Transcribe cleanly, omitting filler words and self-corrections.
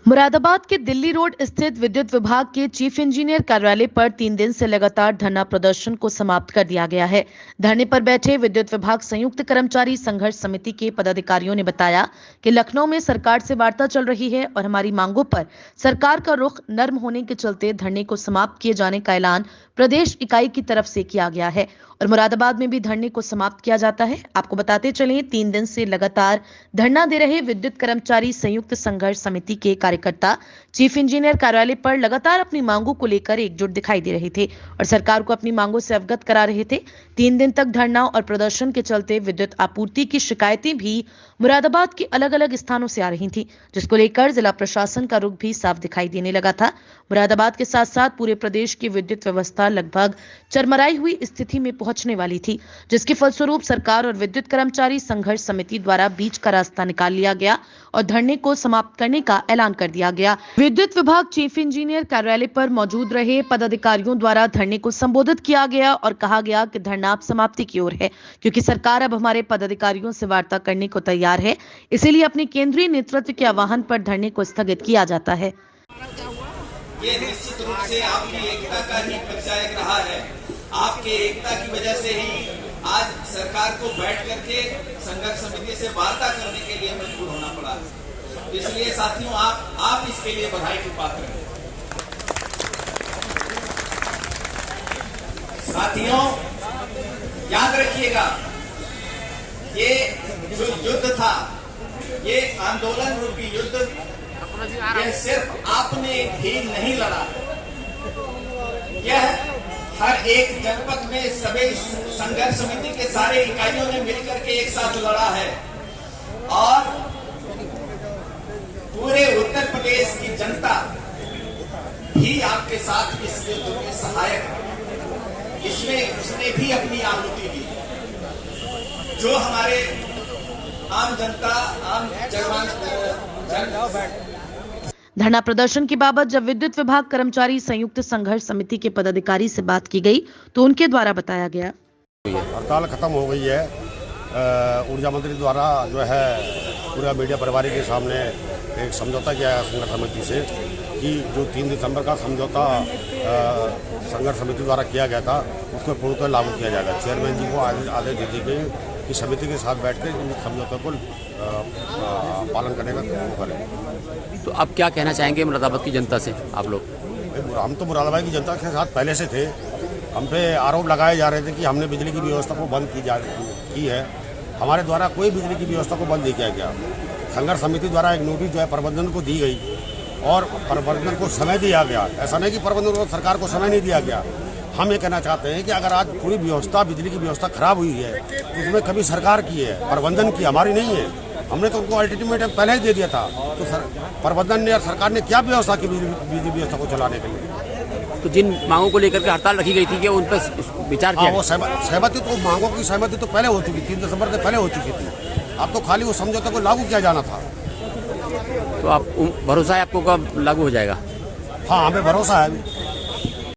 मुरादाबाद के दिल्ली रोड स्थित विद्युत विभाग के चीफ इंजीनियर कार्यालय पर 3 दिन से लगातार धरना प्रदर्शन को समाप्त कर दिया गया है। धरने पर बैठे विद्युत विभाग संयुक्त कर्मचारी संघर्ष समिति के पदाधिकारियों ने बताया कि लखनऊ में सरकार से वार्ता चल रही है और हमारी मांगों पर सरकार का रुख नर्म होने के चलते धरने को समाप्त किए जाने का ऐलान प्रदेश इकाई की तरफ से किया गया है और मुरादाबाद में भी धरने को समाप्त किया जाता है। आपको बताते चलें, 3 दिन से लगातार धरना दे रहे विद्युत कर्मचारी संयुक्त संघर्ष समिति के कार्यकर्ता चीफ इंजीनियर कार्यालय पर लगातार अपनी मांगों को लेकर एकजुट दिखाई दे रहे थे और सरकार को अपनी मांगों से अवगत करा रहे थे। 3 दिन तक धरना और प्रदर्शन के चलते विद्युत आपूर्ति की शिकायतें भी मुरादाबाद के अलग अलग स्थानों से आ रही थी, जिसको लेकर जिला प्रशासन का रुख भी साफ दिखाई देने लगा था। मुरादाबाद के साथ साथ पूरे प्रदेश की विद्युत व्यवस्था लगभग चरमराई हुई स्थिति में पहुंचने वाली थी, जिसके फलस्वरूप सरकार और विद्युत कर्मचारी संघर्ष समिति द्वारा बीच का रास्ता निकाल लिया गया और धरने को समाप्त करने का ऐलान कर दिया गया। विद्युत विभाग चीफ इंजीनियर कार्यालय पर मौजूद रहे पदाधिकारियों द्वारा धरने को संबोधित किया गया और कहा गया कि धरना अब समाप्ति की ओर है, क्योंकि सरकार अब हमारे पदाधिकारियों से वार्ता करने को तैयार है। इसीलिए अपने केंद्रीय नेतृत्व के आह्वान पर धरने को स्थगित किया जाता है। ये निश्चित रूप से आपकी एकता का ही परिचायक रहा है। आपके एकता की वजह से ही आज सरकार को बैठ करके संघर्ष समिति से वार्ता करने के लिए मजबूर होना पड़ा। इसलिए साथियों, आप इसके लिए बधाई के पात्र हैं। साथियों, याद रखिएगा, ये जो युद्ध था, ये आंदोलन रूपी युद्ध, यह सिर्फ आपने ही नहीं लड़ा, यह हर एक जनपद में सभी संघर्ष समिति के सारे इकाइयों ने मिलकर के एक साथ लड़ा है और पूरे उत्तर प्रदेश की जनता भी आपके साथ इस युद्ध में सहायक है। इसमें उसने भी अपनी आहुति दी। जो हमारे आम जनता, आम धरना प्रदर्शन की बाबत जब विद्युत विभाग कर्मचारी संयुक्त संघर्ष समिति के पदाधिकारी से बात की गई तो उनके द्वारा बताया गया, हड़ताल खत्म हो गई है। ऊर्जा मंत्री द्वारा जो है पूरा मीडिया प्रभारी के सामने एक समझौता किया है संघर्ष समिति से कि जो 3 दिसंबर का समझौता संघर्ष समिति द्वारा किया गया था उसको पूर्णतः लागू किया जाएगा। चेयरमैन जी को आदेश दे दी गई कि समिति के साथ बैठ कर इन समझौतों को पालन करने का करें। तो आप क्या कहना चाहेंगे मुरादाबाद की जनता से? आप लोग? हम तो मुरादाबाद की जनता के साथ पहले से थे। हम पे आरोप लगाए जा रहे थे कि हमने बिजली की व्यवस्था को बंद की है। हमारे द्वारा कोई बिजली की व्यवस्था को बंद नहीं किया गया। संघर्ष समिति द्वारा एक नोटिस जो है प्रबंधन को दी गई और प्रबंधन को समय दिया गया। ऐसा नहीं कि प्रबंधन को, सरकार को समय नहीं दिया गया। हम ये कहना चाहते हैं कि अगर आज पूरी व्यवस्था, बिजली की व्यवस्था खराब हुई है तो उसमें कभी सरकार की है, प्रबंधन की, हमारी नहीं है। हमने तो उनको अल्टीमेटम पहले ही दे दिया था। तो प्रबंधन ने और सरकार ने क्या व्यवस्था की बिजली व्यवस्था को चलाने के लिए? तो जिन मांगों को लेकर के हड़ताल रखी गई थी, क्या उन पर विचार किया? वो सहमति तो, मांगों की सहमति तो पहले हो चुकी, 3 दिसंबर से पहले हो चुकी थी। अब तो खाली वो समझौते को लागू किया जाना था। तो आप भरोसा है आपको कब लागू हो जाएगा? हाँ, हमें भरोसा है।